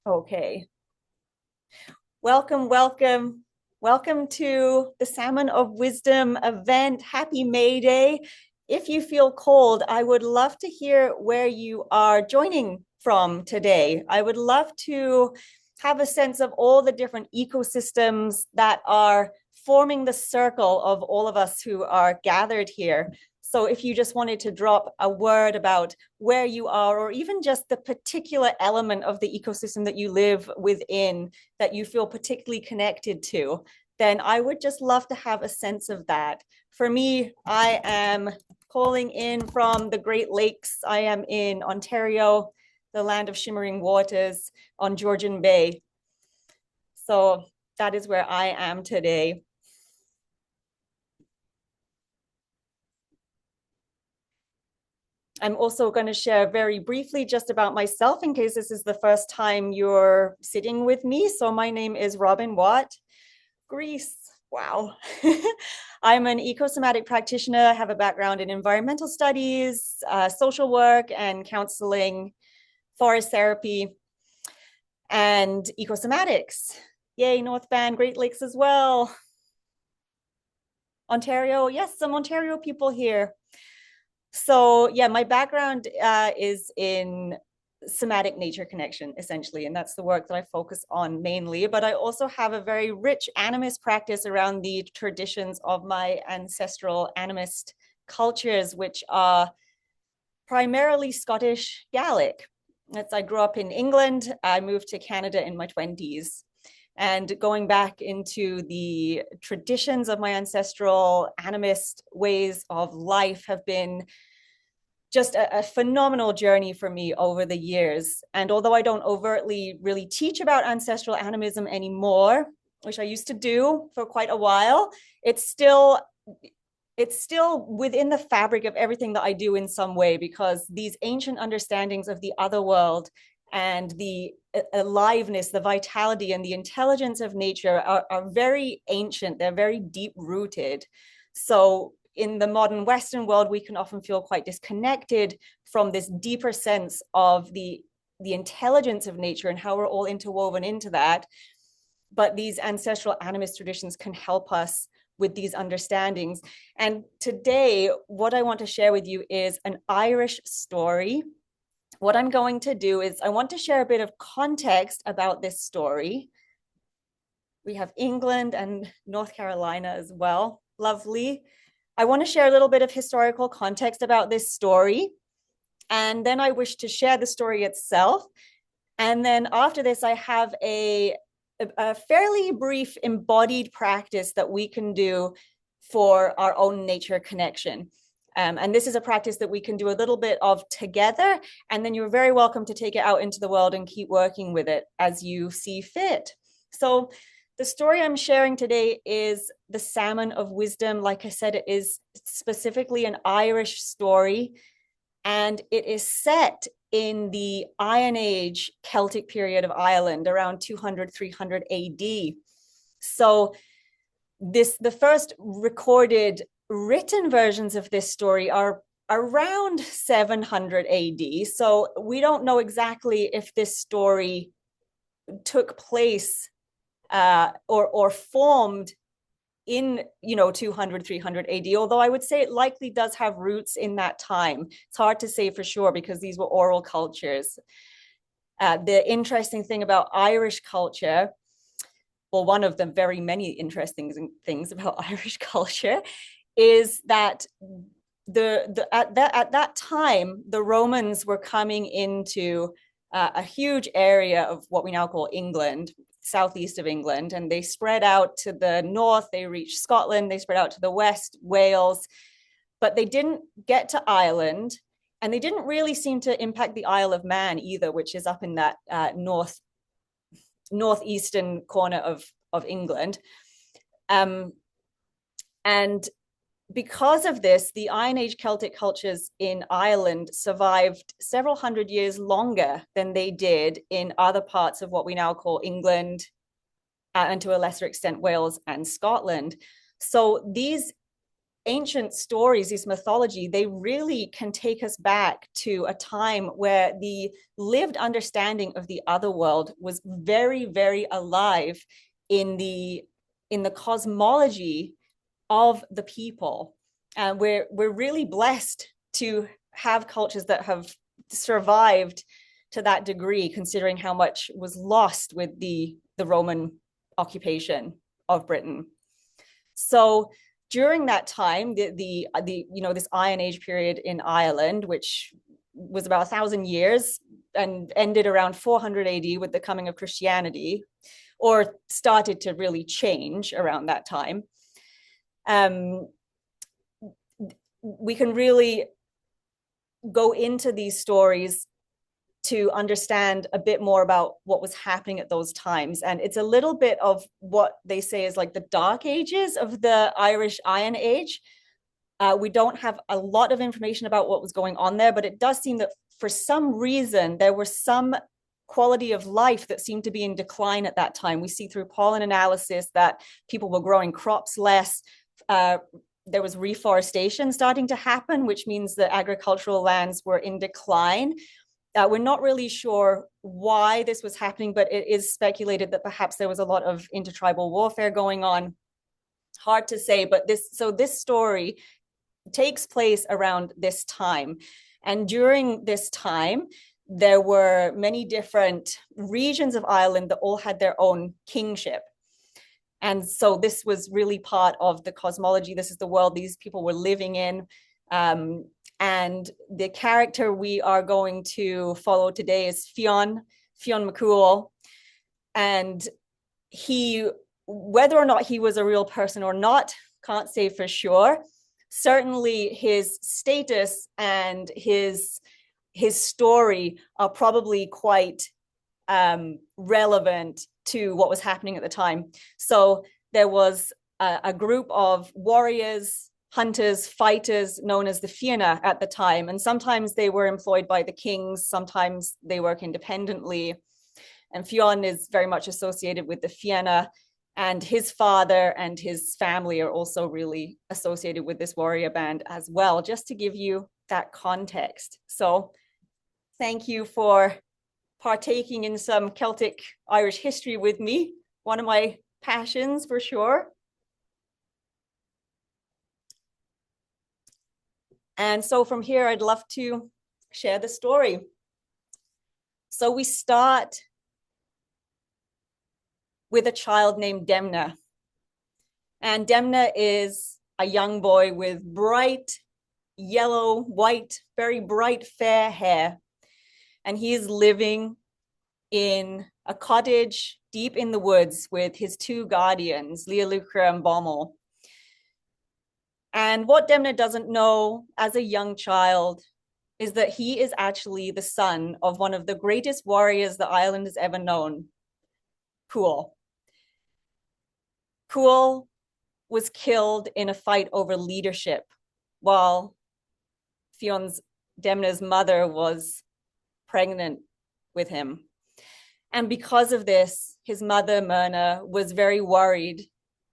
Okay. Welcome, welcome. Welcome to the Salmon of Wisdom event. Happy May Day. If you feel cold, I would love to hear where you are joining from today. I would love to have a sense of all the different ecosystems that are forming the circle of all of us who are gathered here. So if you just wanted to drop a word about where you are, or even just the particular element of the ecosystem that you live within that you feel particularly connected to, then I would just love to have a sense of that. For me, I am calling in from the Great Lakes. I am in Ontario, the land of shimmering waters on Georgian Bay. So that is where I am today. I'm also going to share very briefly just about myself in case this is the first time you're sitting with me. So my name is Robin Watt. Greece. Wow. I'm an ecosomatic practitioner. I have a background in environmental studies, social work and counseling, forest therapy, and ecosomatics. Yay, North Van, Great Lakes as well. Ontario. Yes, some Ontario people here. So yeah, my background is in somatic nature connection, essentially, and that's the work that I focus on mainly. But I also have a very rich animist practice around the traditions of my ancestral animist cultures, which are primarily Scottish Gaelic. As I grew up in England, I moved to Canada in my 20s. And going back into the traditions of my ancestral animist ways of life have been just a phenomenal journey for me over the years. And although I don't overtly really teach about ancestral animism anymore, which I used to do for quite a while, it's still within the fabric of everything that I do in some way, because these ancient understandings of the other world and the aliveness, the vitality, and the intelligence of nature are very ancient. They're very deep rooted. So in the modern Western world, we can often feel quite disconnected from this deeper sense of the intelligence of nature and how we're all interwoven into that. But these ancestral animist traditions can help us with these understandings. And today, what I want to share with you is an Irish story. What I'm going to do is I want to share a bit of context about this story. We have England and North Carolina as well. Lovely. I want to share a little bit of historical context about this story. And then I wish to share the story itself. And then after this, I have a fairly brief embodied practice that we can do for our own nature connection. And this is a practice that we can do a little bit of together, and then you're very welcome to take it out into the world and keep working with it as you see fit. So the story I'm sharing today is the Salmon of Wisdom. Like I said, it is specifically an Irish story, and it is set in the Iron Age Celtic period of Ireland around 200, 300 AD. So the first recorded written versions of this story are around 700 AD. So we don't know exactly if this story took place or formed in 200, 300 AD, although I would say it likely does have roots in that time. It's hard to say for sure because these were oral cultures. The interesting thing about Irish culture, well, one of the very many interesting things about Irish culture is that at that time, the Romans were coming into a huge area of what we now call England, southeast of England, and they spread out to the north. They reached Scotland. They spread out to the west, Wales, but they didn't get to Ireland, and they didn't really seem to impact the Isle of Man either, which is up in that northeastern corner of England. And because of this, the Iron Age Celtic cultures in Ireland survived several hundred years longer than they did in other parts of what we now call England, and to a lesser extent, Wales and Scotland. So these ancient stories, this mythology, they really can take us back to a time where the lived understanding of the other world was very, very alive in the cosmology of the people. And we're really blessed to have cultures that have survived to that degree, considering how much was lost with the Roman occupation of Britain. So during that time, this Iron Age period in Ireland, which was about 1,000 years and ended around 400 AD with the coming of Christianity, or started to really change around that time. We can really go into these stories to understand a bit more about what was happening at those times. And it's a little bit of what they say is like the dark ages of the Irish Iron Age. We don't have a lot of information about what was going on there, but it does seem that for some reason, there was some quality of life that seemed to be in decline at that time. We see through pollen analysis that people were growing crops less. There was reforestation starting to happen, which means the agricultural lands were in decline. We're not really sure why this was happening, but it is speculated that perhaps there was a lot of intertribal warfare going on. Hard to say, but this story takes place around this time. And during this time, there were many different regions of Ireland that all had their own kingship. And so this was really part of the cosmology. This is the world these people were living in. And the character we are going to follow today is Fionn McCool. And he, whether or not he was a real person or not, can't say for sure. Certainly his status and his story are probably quite relevant to what was happening at the time. So there was a group of warriors, hunters, fighters known as the Fionn at the time. And sometimes they were employed by the kings, sometimes they work independently. And Fionn is very much associated with the Fianna, and his father and his family are also really associated with this warrior band as well, just to give you that context. So thank you for partaking in some Celtic Irish history with me, one of my passions for sure. And so from here, I'd love to share the story. So we start with a child named Demna. And Demna is a young boy with bright yellow, white, very bright, fair hair. And he is living in a cottage deep in the woods with his two guardians, Leoluchra and Bommel. And what Demna doesn't know as a young child is that he is actually the son of one of the greatest warriors the island has ever known, Cuel. Cuel was killed in a fight over leadership while Demna's mother was pregnant with him. And because of this, his mother, Myrna, was very worried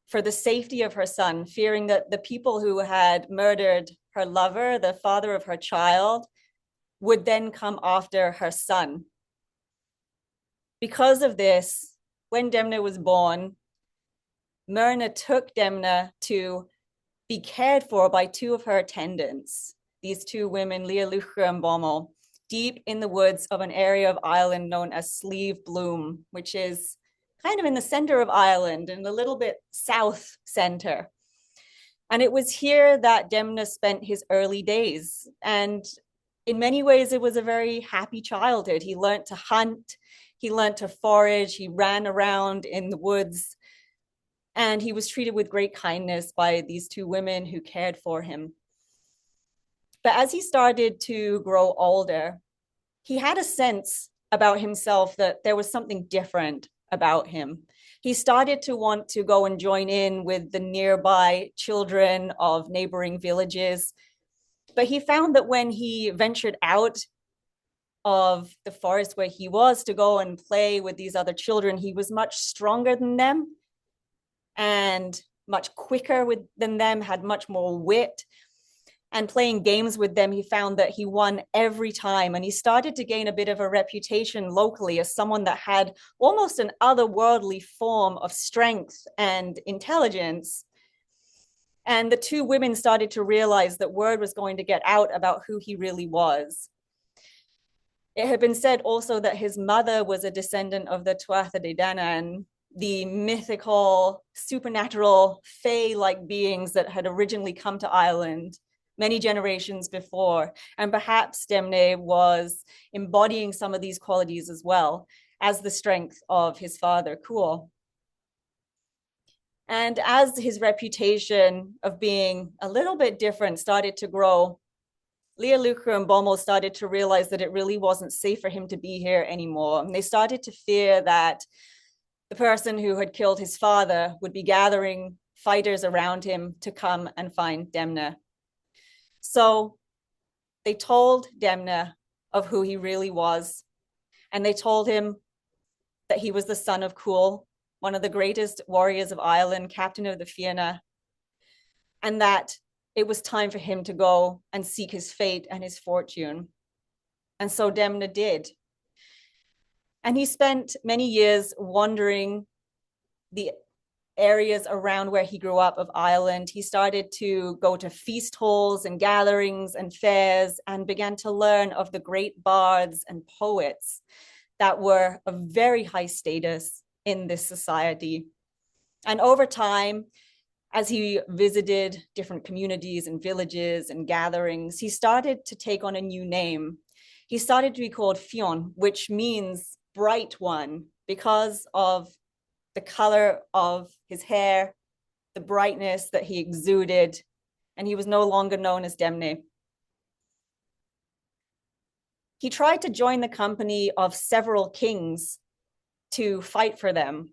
for the safety of her son, fearing that the people who had murdered her lover, the father of her child, would then come after her son. Because of this, when Demna was born, Myrna took Demna to be cared for by two of her attendants, these two women, Leoluchra and Bommel, deep in the woods of an area of Ireland known as Slieve Bloom, which is kind of in the center of Ireland and a little bit south center. And it was here that Demna spent his early days. And in many ways, it was a very happy childhood. He learned to hunt, he learned to forage, he ran around in the woods, and he was treated with great kindness by these two women who cared for him. But as he started to grow older, he had a sense about himself that there was something different about him. He started to want to go and join in with the nearby children of neighboring villages. But he found that when he ventured out of the forest where he was to go and play with these other children, he was much stronger than them. And much quicker than them, had much more wit. And playing games with them, he found that he won every time. And he started to gain a bit of a reputation locally as someone that had almost an otherworldly form of strength and intelligence. And the two women started to realize that word was going to get out about who he really was. It had been said also that his mother was a descendant of the Tuatha De Danann, the mythical, supernatural, fae-like beings that had originally come to Ireland many generations before. And perhaps Demne was embodying some of these qualities as well as the strength of his father, Cuail. And as his reputation of being a little bit different started to grow, Leah Luker and Bommel started to realize that it really wasn't safe for him to be here anymore. And they started to fear that the person who had killed his father would be gathering fighters around him to come and find Demne. So they told Demne of who he really was. And they told him that he was the son of Cuail, one of the greatest warriors of Ireland, captain of the Fionn, and that it was time for him to go and seek his fate and his fortune. And so Demne did. And he spent many years wandering the areas around where he grew up of Ireland. He started to go to feast halls and gatherings and fairs and began to learn of the great bards and poets that were of very high status in this society. And over time, as he visited different communities and villages and gatherings, he started to take on a new name. He started to be called Fionn, which means bright one, because of the color of his hair, the brightness that he exuded, and he was no longer known as Demne. He tried to join the company of several kings to fight for them,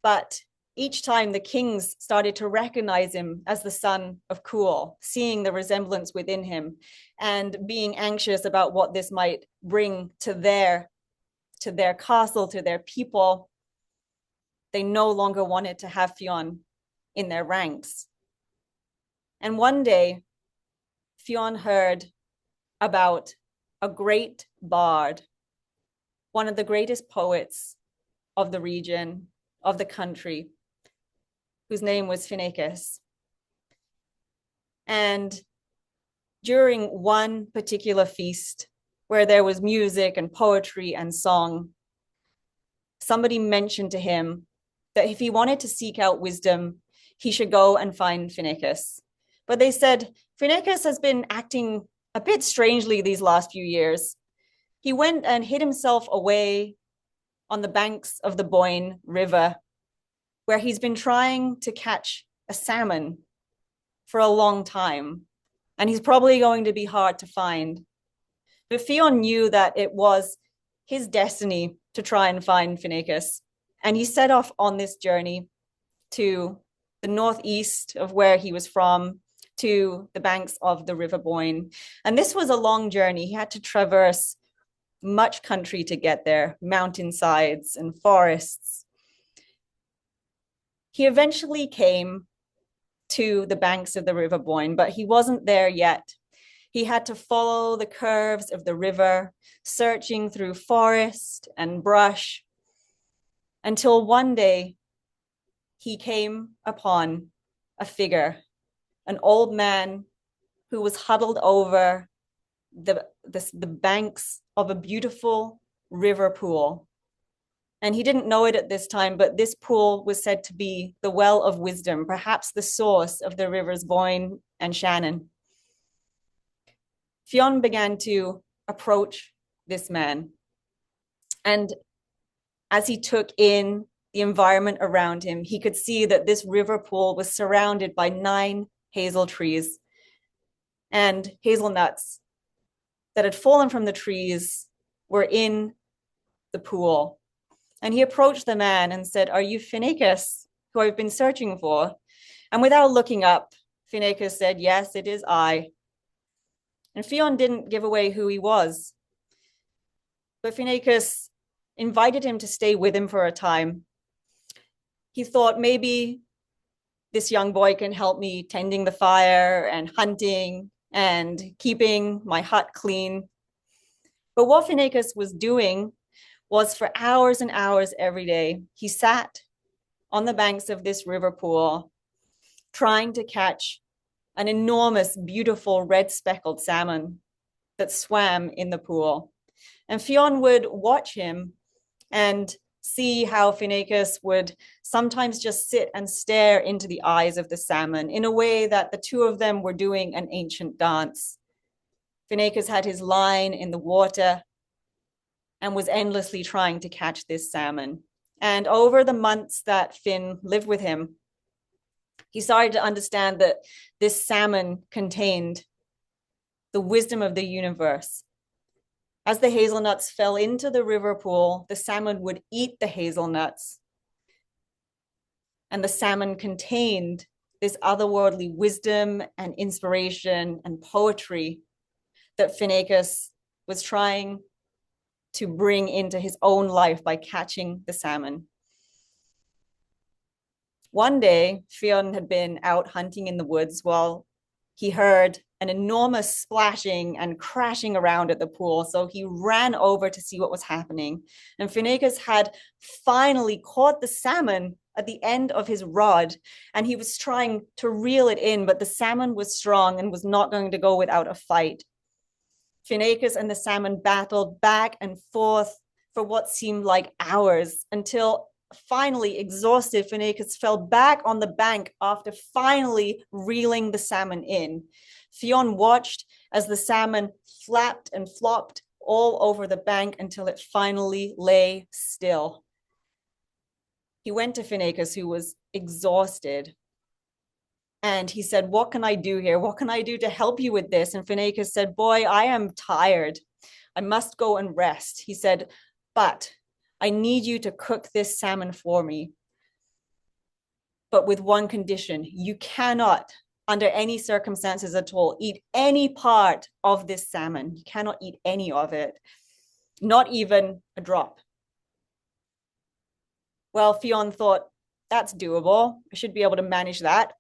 but each time the kings started to recognize him as the son of Cuail, seeing the resemblance within him and being anxious about what this might bring to their castle, to their people. They no longer wanted to have Fionn in their ranks. And one day, Fionn heard about a great bard, one of the greatest poets of the region, of the country, whose name was Finneicus. And during one particular feast where there was music and poetry and song, somebody mentioned to him that if he wanted to seek out wisdom, he should go and find Finneicus. But they said, Finneicus has been acting a bit strangely these last few years. He went and hid himself away on the banks of the Boyne River, where he's been trying to catch a salmon for a long time. And he's probably going to be hard to find. But Fionn knew that it was his destiny to try and find Finneicus. And he set off on this journey to the northeast of where he was from, to the banks of the River Boyne. And this was a long journey. He had to traverse much country to get there, mountainsides and forests. He eventually came to the banks of the River Boyne, but he wasn't there yet. He had to follow the curves of the river, searching through forest and brush, until one day he came upon a figure, an old man who was huddled over the banks of a beautiful river pool. And he didn't know it at this time, but this pool was said to be the well of wisdom, perhaps the source of the rivers Boyne and Shannon. Fionn began to approach this man. And as he took in the environment around him, he could see that this river pool was surrounded by 9 hazel trees and hazelnuts that had fallen from the trees were in the pool. And he approached the man and said, "Are you Finneicus, who I've been searching for?" And without looking up, Finneicus said, "Yes, it is I." And Fionn didn't give away who he was. But Finneicus invited him to stay with him for a time. He thought maybe this young boy can help me tending the fire and hunting and keeping my hut clean. But what Finnegas was doing was for hours and hours every day, he sat on the banks of this river pool trying to catch an enormous, beautiful red speckled salmon that swam in the pool. And Fionn would watch him and see how Finnegas would sometimes just sit and stare into the eyes of the salmon in a way that the two of them were doing an ancient dance. Finnegas had his line in the water and was endlessly trying to catch this salmon. And over the months that Finn lived with him, he started to understand that this salmon contained the wisdom of the universe. As the hazelnuts fell into the river pool, the salmon would eat the hazelnuts. And the salmon contained this otherworldly wisdom and inspiration and poetry that Finnegas was trying to bring into his own life by catching the salmon. One day, Fionn had been out hunting in the woods while he heard an enormous splashing and crashing around at the pool. So he ran over to see what was happening. And Finnegas had finally caught the salmon at the end of his rod, and he was trying to reel it in, but the salmon was strong and was not going to go without a fight. Finnegas and the salmon battled back and forth for what seemed like hours until finally exhausted, Finnegas fell back on the bank after finally reeling the salmon in. Fionn watched as the salmon flapped and flopped all over the bank until it finally lay still. He went to Finnegas, who was exhausted, and he said, "What can I do here? What can I do to help you with this?" And Finnegas said, "Boy, I am tired. I must go and rest." He said, "But I need you to cook this salmon for me. But with one condition, you cannot, under any circumstances at all, eat any part of this salmon. You cannot eat any of it, not even a drop." Well, Fionn thought, that's doable. I should be able to manage that.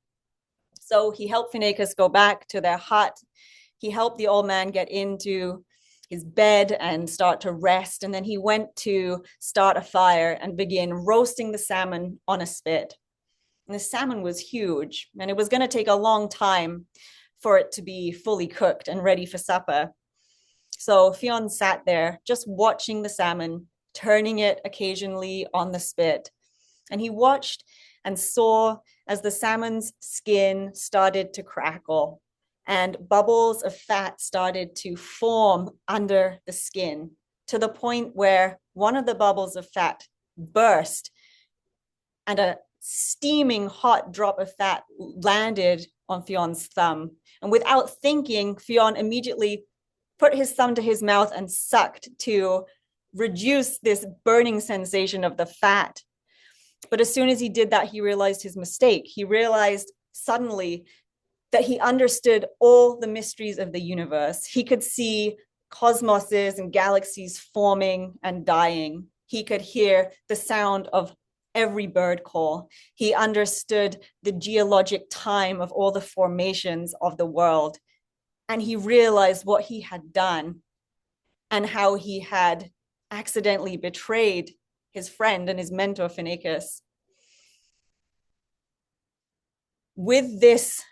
So he helped Finnegas go back to their hut. He helped the old man get into his bed and start to rest. And then he went to start a fire and begin roasting the salmon on a spit. And the salmon was huge, and it was going to take a long time for it to be fully cooked and ready for supper. So Fionn sat there just watching the salmon, turning it occasionally on the spit. And he watched and saw as the salmon's skin started to crackle and bubbles of fat started to form under the skin, to the point where one of the bubbles of fat burst and a steaming hot drop of fat landed on Fionn's thumb. And without thinking, Fionn immediately put his thumb to his mouth and sucked to reduce this burning sensation of the fat. But as soon as he did that, he realized his mistake. He realized suddenly that he understood all the mysteries of the universe. He could see cosmoses and galaxies forming and dying. He could hear the sound of every bird call. He understood the geologic time of all the formations of the world. And he realized what he had done and how he had accidentally betrayed his friend and his mentor, Finnegas. With this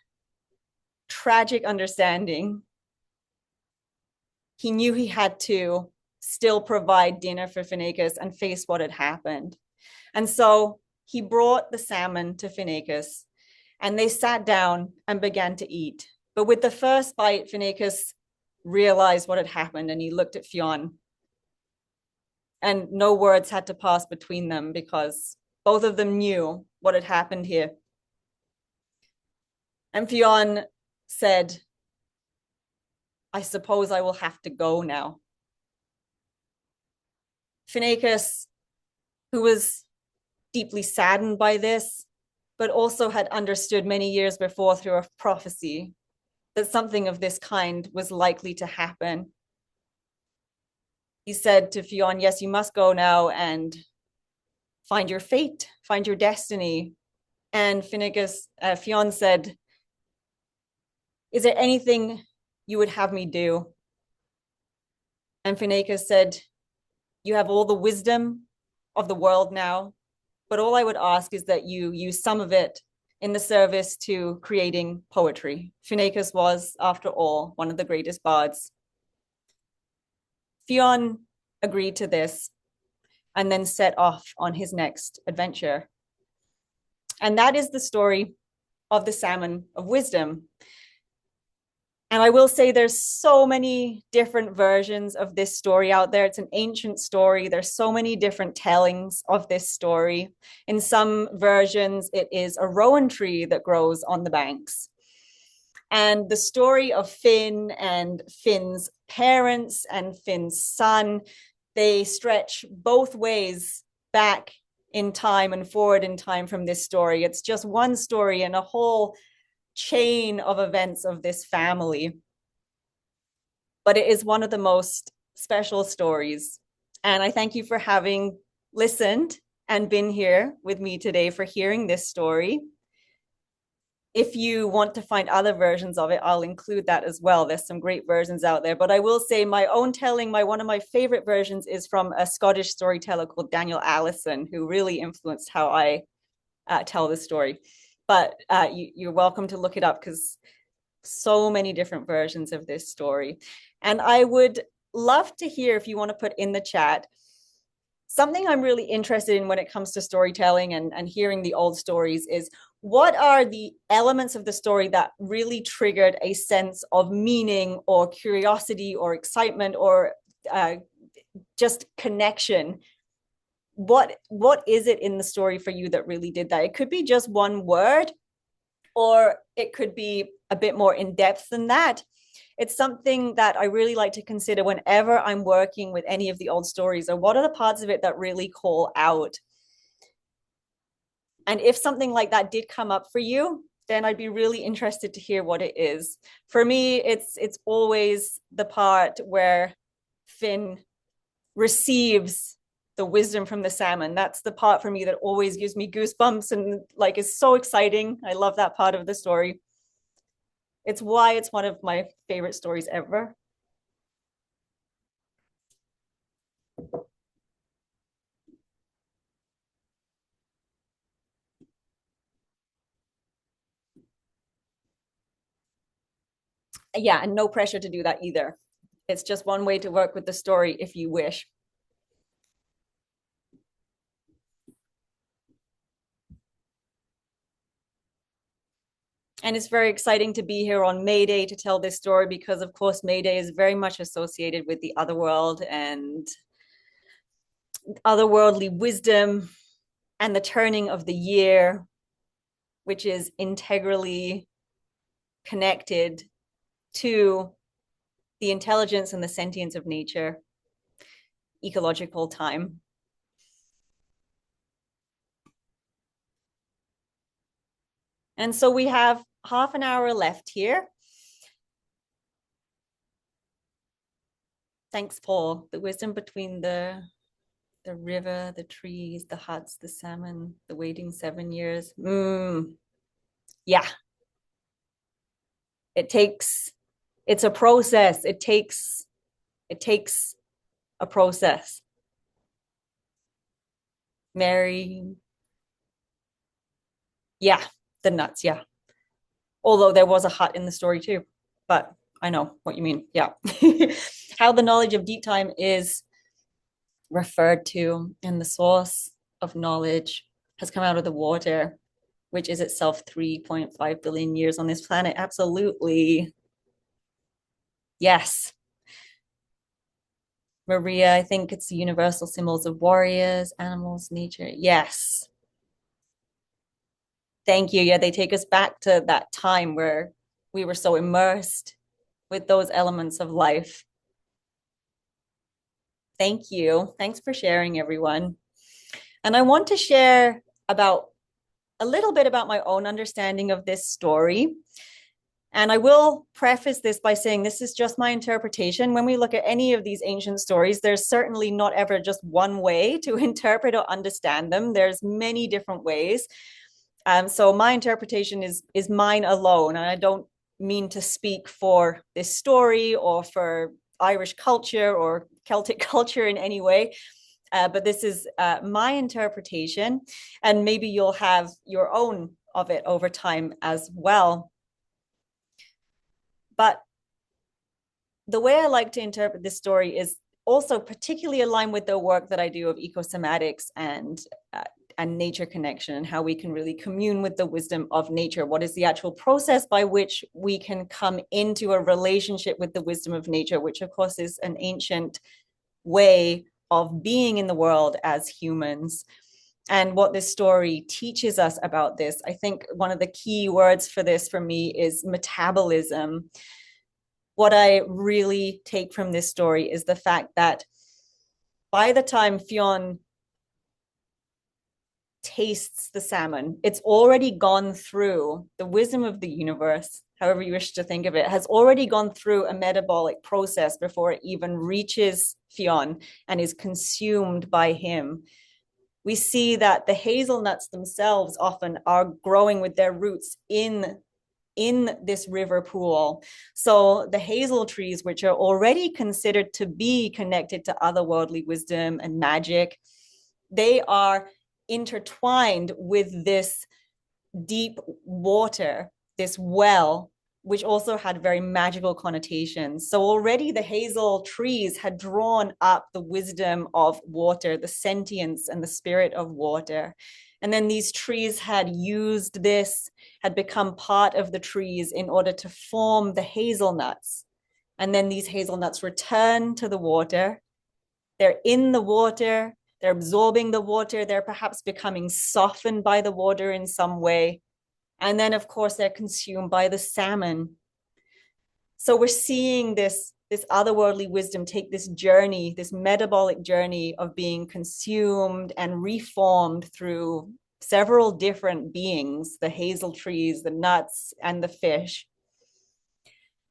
tragic understanding, he knew he had to still provide dinner for Finnegas and face what had happened. And so he brought the salmon to Finnegas, and they sat down and began to eat. But with the first bite, Finnegas realized what had happened, and he looked at Fionn. And no words had to pass between them because both of them knew what had happened here. And Fionn said, "I suppose I will have to go now." Finnegas, who was deeply saddened by this, but also had understood many years before through a prophecy that something of this kind was likely to happen, he said to Fionn, "Yes, you must go now and find your fate, find your destiny. And Fionn said, is there anything you would have me do? And Finnegas said, you have all the wisdom of the world now, but all I would ask is that you use some of it in the service to creating poetry. Finnegas was, after all, one of the greatest bards. Fionn agreed to this and then set off on his next adventure. And that is the story of the Salmon of Wisdom. And I will say there's so many different versions of this story out there. It's an ancient story. There's so many different tellings of this story. In some versions, it is a rowan tree that grows on the banks. And the story of Fionn and Fionn's parents and Fionn's son, they stretch both ways back in time and forward in time from this story. It's just one story and a whole chain of events of this family. But it is one of the most special stories. And I thank you for having listened and been here with me today for hearing this story. If you want to find other versions of it, I'll include that as well. There's some great versions out there. But I will say my own telling, one of my favorite versions is from a Scottish storyteller called Daniel Allison, who really influenced how I tell the story. But you're welcome to look it up because so many different versions of this story. And I would love to hear, if you want to put in the chat, something I'm really interested in when it comes to storytelling and hearing the old stories is, what are the elements of the story that really triggered a sense of meaning or curiosity or excitement or just connection? What is it in the story for you that really did that? It could be just one word, or it could be a bit more in depth than that. It's something that I really like to consider whenever I'm working with any of the old stories, or what are the parts of it that really call out? And if something like that did come up for you, then I'd be really interested to hear what it is. For me, it's always the part where Fionn receives the wisdom from the salmon. That's the part for me that always gives me goosebumps and like is so exciting. I love that part of the story. It's why it's one of my favorite stories ever. Yeah, and no pressure to do that either. It's just one way to work with the story if you wish. And it's very exciting to be here on May Day to tell this story because, of course, May Day is very much associated with the other world and otherworldly wisdom and the turning of the year, which is integrally connected to the intelligence and the sentience of nature, ecological time. And so we have half an hour left here. Thanks, Paul. The wisdom between the river, the trees, the huts, the salmon, the waiting 7 years. Yeah. It's a process. It takes a process. Mary. Yeah, the nuts. Yeah. Although there was a hut in the story too, but I know what you mean. Yeah. How the knowledge of deep time is referred to in the source of knowledge has come out of the water, which is itself 3.5 billion years on this planet. Absolutely. Yes. Maria, I think it's the universal symbols of warriors, animals, nature. Yes. Thank you. Yeah, they take us back to that time where we were so immersed with those elements of life. Thank you. Thanks for sharing, everyone. And I want to share a little bit about my own understanding of this story. And I will preface this by saying this is just my interpretation. When we look at any of these ancient stories, there's certainly not ever just one way to interpret or understand them. There's many different ways. So my interpretation is mine alone, and I don't mean to speak for this story or for Irish culture or Celtic culture in any way. But this is my interpretation, and maybe you'll have your own of it over time as well. But the way I like to interpret this story is also particularly aligned with the work that I do of ecosomatics and nature connection, and how we can really commune with the wisdom of nature. What is the actual process by which we can come into a relationship with the wisdom of nature, which of course is an ancient way of being in the world as humans. And what this story teaches us about this, I think one of the key words for this for me is metabolism. What I really take from this story is the fact that by the time Fionn tastes the salmon, it's already gone through the wisdom of the universe, however you wish to think of it, has already gone through a metabolic process before it even reaches Fionn and is consumed by him. We see that the hazelnuts themselves often are growing with their roots in this river pool. So the hazel trees, which are already considered to be connected to otherworldly wisdom and magic, they are intertwined with this deep water, this well, which also had very magical connotations. So already the hazel trees had drawn up the wisdom of water, the sentience and the spirit of water. And then these trees had used this, had become part of the trees in order to form the hazelnuts. And then these hazelnuts return to the water. They're in the water, they're absorbing the water, they're perhaps becoming softened by the water in some way. And then, of course, they're consumed by the salmon. So we're seeing this otherworldly wisdom take this journey, this metabolic journey of being consumed and reformed through several different beings, the hazel trees, the nuts, and the fish.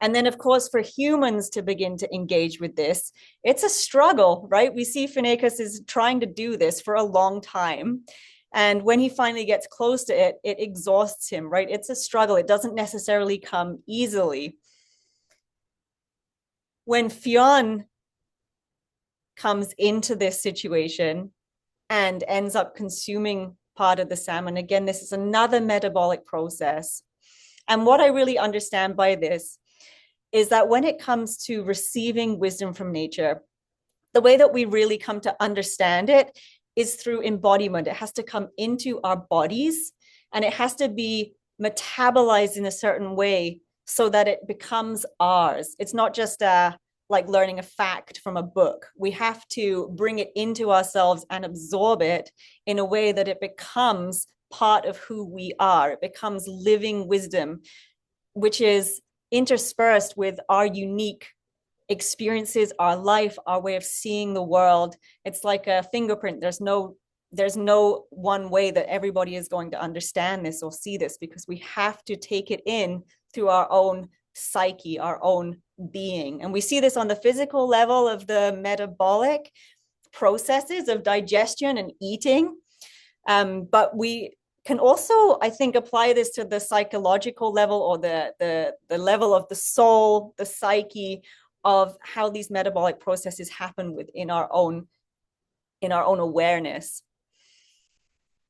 And then, of course, for humans to begin to engage with this, it's a struggle, right? We see Finnegas is trying to do this for a long time. And when he finally gets close to it, it exhausts him, right? It's a struggle. It doesn't necessarily come easily. When Fionn comes into this situation and ends up consuming part of the salmon, again, this is another metabolic process. And what I really understand by this is that when it comes to receiving wisdom from nature, the way that we really come to understand it is through embodiment. It has to come into our bodies and it has to be metabolized in a certain way so that it becomes ours. It's not just like learning a fact from a book. We have to bring it into ourselves and absorb it in a way that it becomes part of who we are. It becomes living wisdom, which is interspersed with our unique experiences, our life, our way of seeing the world. It's like a fingerprint. There's no one way that everybody is going to understand this or see this, because we have to take it in through our own psyche, our own being. And we see this on the physical level of the metabolic processes of digestion and eating. But we can also, I think, apply this to the psychological level, or the level of the soul, the psyche, of how these metabolic processes happen within our own awareness.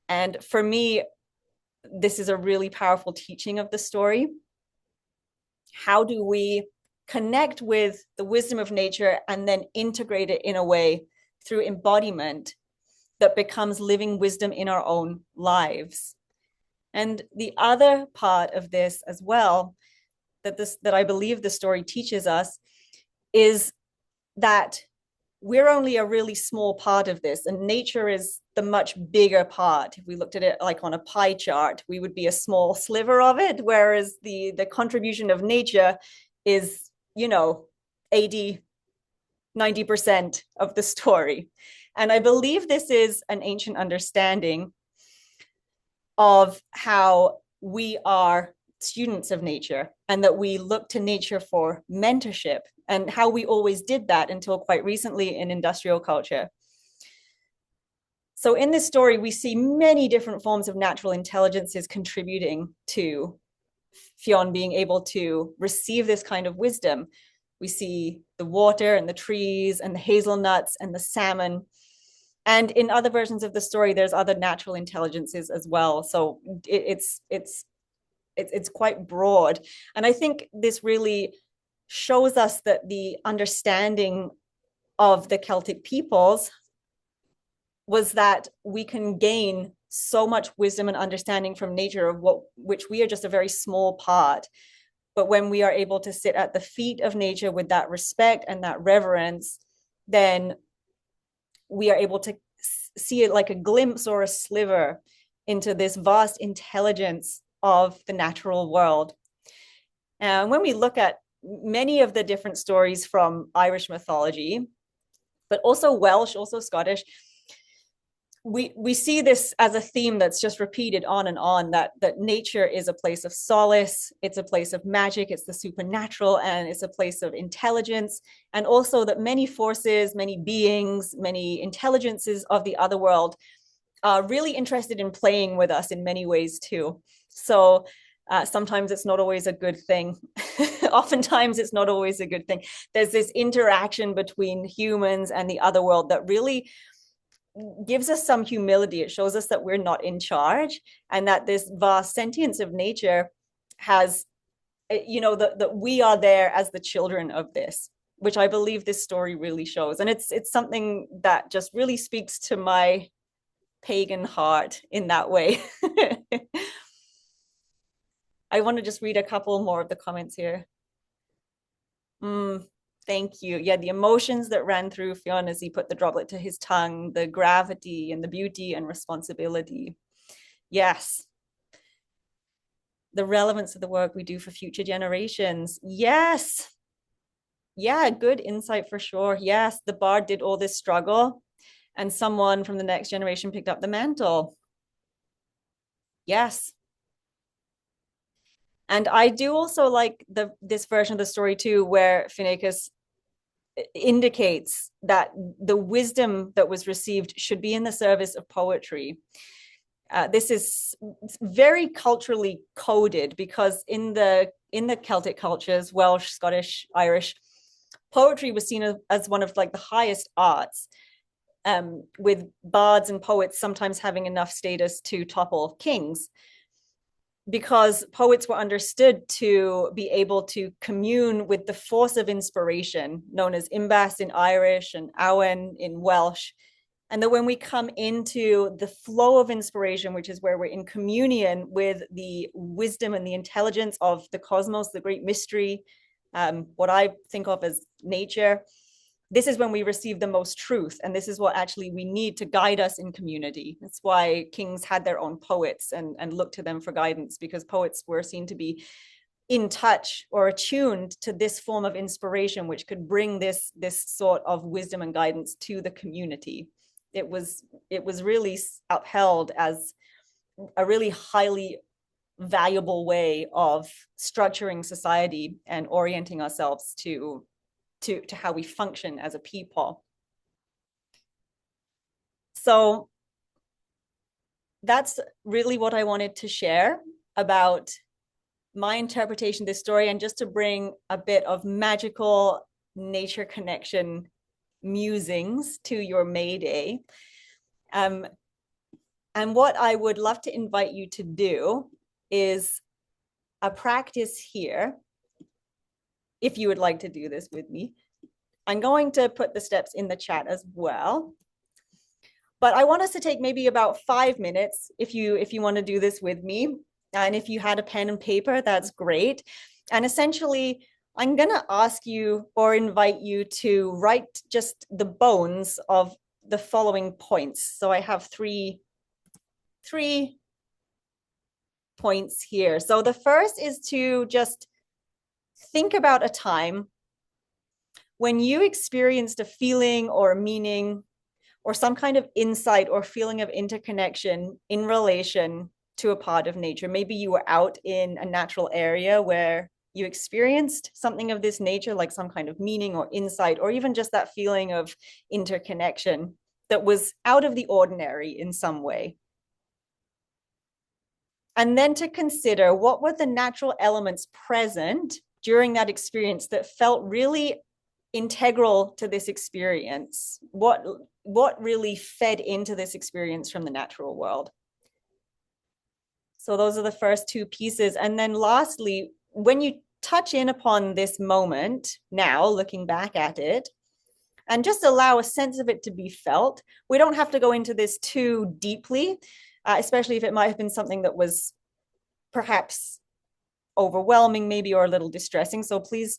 And for me, this is a really powerful teaching of the story. How do we connect with the wisdom of nature and then integrate it in a way through embodiment that becomes living wisdom in our own lives? And the other part of this as well, that I believe the story teaches us, is that we're only a really small part of this, and nature is the much bigger part. If we looked at it like on a pie chart, we would be a small sliver of it, whereas the contribution of nature is, 80-90% of the story. And I believe this is an ancient understanding of how we are students of nature, and that we look to nature for mentorship, and how we always did that until quite recently in industrial culture. So in this story, we see many different forms of natural intelligences contributing to Fionn being able to receive this kind of wisdom. We see the water and the trees and the hazelnuts and the salmon. And in other versions of the story, there's other natural intelligences as well. So it's quite broad. And I think this really shows us that the understanding of the Celtic peoples was that we can gain so much wisdom and understanding from nature of which we are just a very small part. But when we are able to sit at the feet of nature with that respect and that reverence, then we are able to see it like a glimpse or a sliver into this vast intelligence of the natural world. And when we look at many of the different stories from Irish mythology, but also Welsh, also Scottish, we see this as a theme that's just repeated on and on, that nature is a place of solace, it's a place of magic, it's the supernatural, and it's a place of intelligence, and also that many forces, many beings, many intelligences of the other world are really interested in playing with us in many ways too. So sometimes it's not always a good thing. Oftentimes it's not always a good thing. There's this interaction between humans and the other world that really gives us some humility. It shows us that we're not in charge, and that this vast sentience of nature has, that we are there as the children of this, which I believe this story really shows. And it's something that just really speaks to my pagan heart in that way. I want to just read a couple more of the comments here. Thank you. Yeah, the emotions that ran through Fionn as he put the droplet to his tongue, the gravity and the beauty and responsibility. Yes. The relevance of the work we do for future generations. Yes. Yeah, good insight for sure. Yes, the bard did all this struggle, and someone from the next generation picked up the mantle. Yes. And I do also like this version of the story too, where Finnegas indicates that the wisdom that was received should be in the service of poetry. This is very culturally coded, because in the Celtic cultures, Welsh, Scottish, Irish, poetry was seen as one of like the highest arts, with bards and poets sometimes having enough status to topple kings, because poets were understood to be able to commune with the force of inspiration, known as imbas in Irish and awen in Welsh. And that when we come into the flow of inspiration, which is where we're in communion with the wisdom and the intelligence of the cosmos, the great mystery, what I think of as nature, this is when we receive the most truth. And this is what actually we need to guide us in community. That's why kings had their own poets and looked to them for guidance, because poets were seen to be in touch or attuned to this form of inspiration, which could bring this sort of wisdom and guidance to the community. It was really upheld as a really highly valuable way of structuring society and orienting ourselves to how we function as a people. So that's really what I wanted to share about my interpretation of this story, and just to bring a bit of magical nature connection musings to your May Day. And what I would love to invite you to do is a practice here, if you would like to do this with me. I'm going to put the steps in the chat as well. But I want us to take maybe about 5 minutes if you want to do this with me. And if you had a pen and paper, that's great. And essentially, I'm going to ask you or invite you to write just the bones of the following points. So I have three points here. So the first is to just think about a time when you experienced a feeling or a meaning or some kind of insight or feeling of interconnection in relation to a part of nature. Maybe you were out in a natural area where you experienced something of this nature, like some kind of meaning or insight, or even just that feeling of interconnection. that was out of the ordinary in some way. And then to consider what were the natural elements present during that experience that felt really integral to this experience. What really fed into this experience from the natural world? So those are the first two pieces. And then lastly, when you touch in upon this moment now, looking back at it, and just allow a sense of it to be felt, we don't have to go into this too deeply, especially if it might have been something that was perhaps overwhelming, maybe, or a little distressing. So please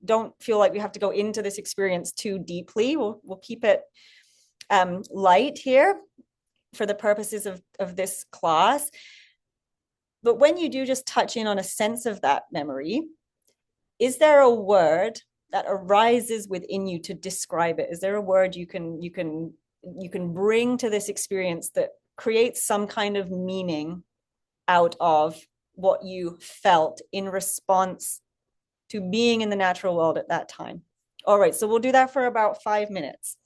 don't feel like we have to go into this experience too deeply. We'll keep it light here for the purposes of this class. But when you do just touch in on a sense of that memory, is there a word that arises within you to describe it? Is there a word you can bring to this experience that creates some kind of meaning out of what you felt in response to being in the natural world at that time? All right, so we'll do that for about 5 minutes.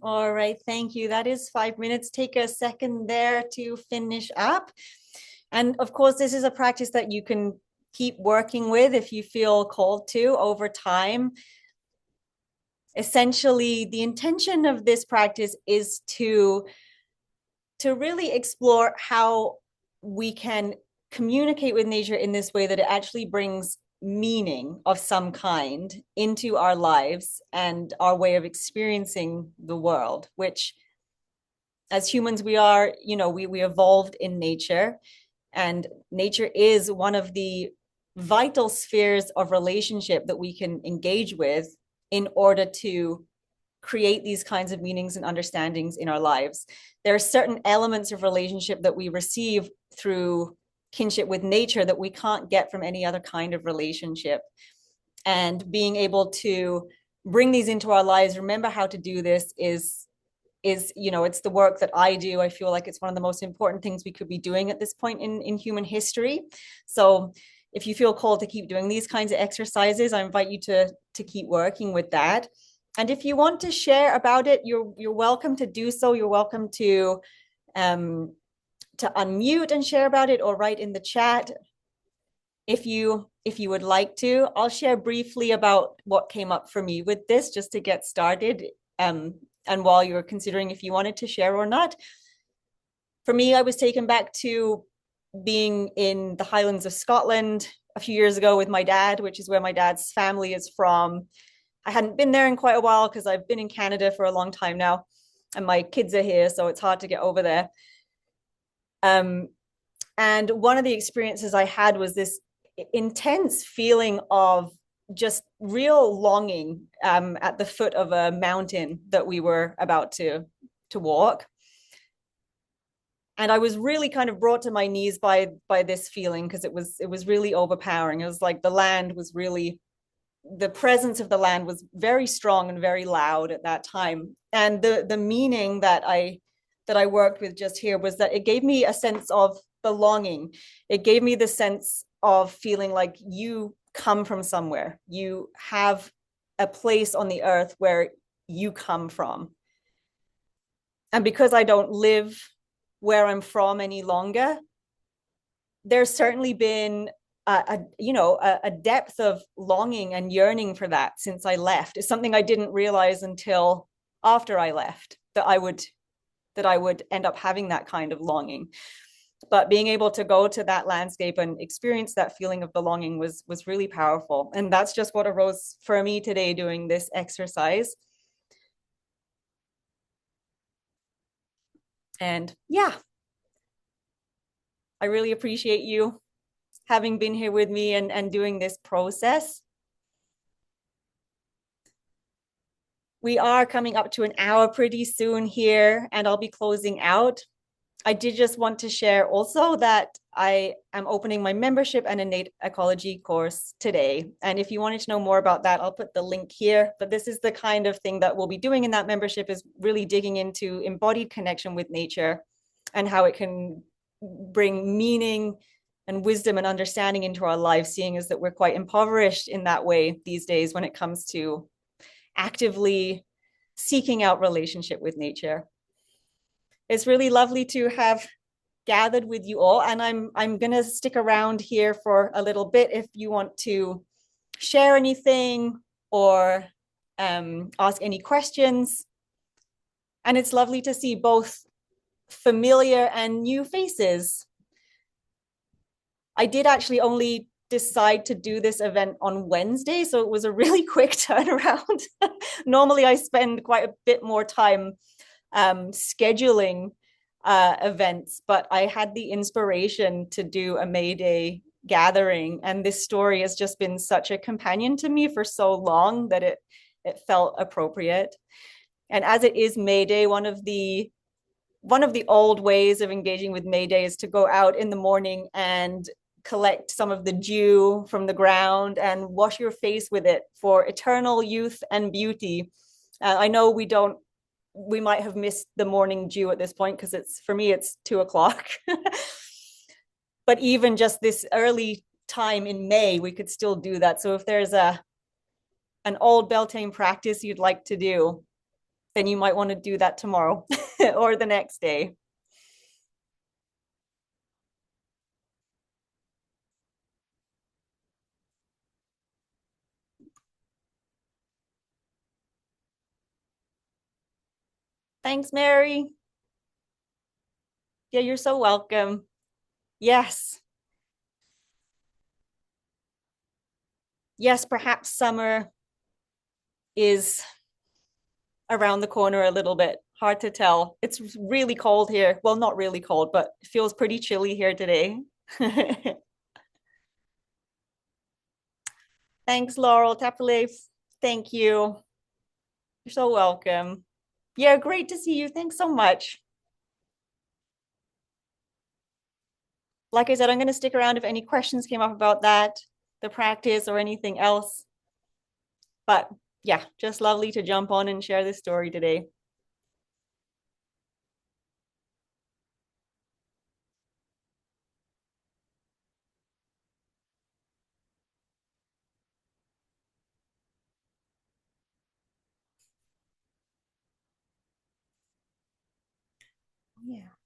All right, thank you. That is 5 minutes. Take a second there to finish up. And of course, this is a practice that you can keep working with if you feel called to over time. Essentially, the intention of this practice is to really explore how we can communicate with nature in this way that it actually brings meaning of some kind into our lives and our way of experiencing the world, which as humans, we are, we evolved in nature, and nature is one of the vital spheres of relationship that we can engage with in order to create these kinds of meanings and understandings in our lives. There are certain elements of relationship that we receive through kinship with nature that we can't get from any other kind of relationship. And being able to bring these into our lives, remember how to do this is it's the work that I do. I feel like it's one of the most important things we could be doing at this point in human history. So if you feel called to keep doing these kinds of exercises, I invite you to keep working with that. And if you want to share about it, you're welcome to do so. You're welcome to unmute and share about it, or write in the chat if you would like to. I'll share briefly about what came up for me with this just to get started. And while you're considering if you wanted to share or not, for me, I was taken back to being in the Highlands of Scotland a few years ago with my dad, which is where my dad's family is from. I hadn't been there in quite a while because I've been in Canada for a long time now, and my kids are here, so it's hard to get over there. And one of the experiences I had was this intense feeling of just real longing at the foot of a mountain that we were about to walk. And I was really kind of brought to my knees by this feeling, because it was really overpowering. It was like the presence of the land was very strong and very loud at that time. And the meaning that I worked with just here was that it gave me a sense of belonging. It gave me the sense of feeling like you come from somewhere. You have a place on the earth where you come from. And because I don't live where I'm from any longer, there's certainly been a depth of longing and yearning for that since I left. It's something I didn't realize until after I left, that I would end up having that kind of longing. But being able to go to that landscape and experience that feeling of belonging was really powerful. And that's just what arose for me today doing this exercise. And yeah, I really appreciate you having been here with me and doing this process. We are coming up to an hour pretty soon here, and I'll be closing out. I did just want to share also that I am opening my membership and innate ecology course today. And if you wanted to know more about that, I'll put the link here. But this is the kind of thing that we'll be doing in that membership, is really digging into embodied connection with nature and how it can bring meaning and wisdom and understanding into our lives, seeing as that we're quite impoverished in that way these days when it comes to actively seeking out relationship with nature. It's really lovely to have gathered with you all, and I'm gonna stick around here for a little bit if you want to share anything or ask any questions. And it's lovely to see both familiar and new faces. I did actually only decide to do this event on Wednesday, so it was a really quick turnaround. Normally I spend quite a bit more time scheduling events, but I had the inspiration to do a May Day gathering, and this story has just been such a companion to me for so long that it felt appropriate. And as it is May Day, one of the old ways of engaging with May Day is to go out in the morning and collect some of the dew from the ground and wash your face with it for eternal youth and beauty. I know we might have missed the morning dew at this point, because for me it's 2:00. But even just this early time in May, we could still do that. So if there's an old Beltane practice you'd like to do, then you might want to do that tomorrow or the next day. Thanks, Mary. Yeah, you're so welcome. Yes. Yes, perhaps summer is around the corner a little bit. Hard to tell. It's really cold here. Well, not really cold, but it feels pretty chilly here today. Thanks, Laurel Tapale. Thank you. You're so welcome. Yeah, great to see you. Thanks so much. Like I said, I'm going to stick around if any questions came up about that, the practice, or anything else. But yeah, just lovely to jump on and share this story today. Yeah.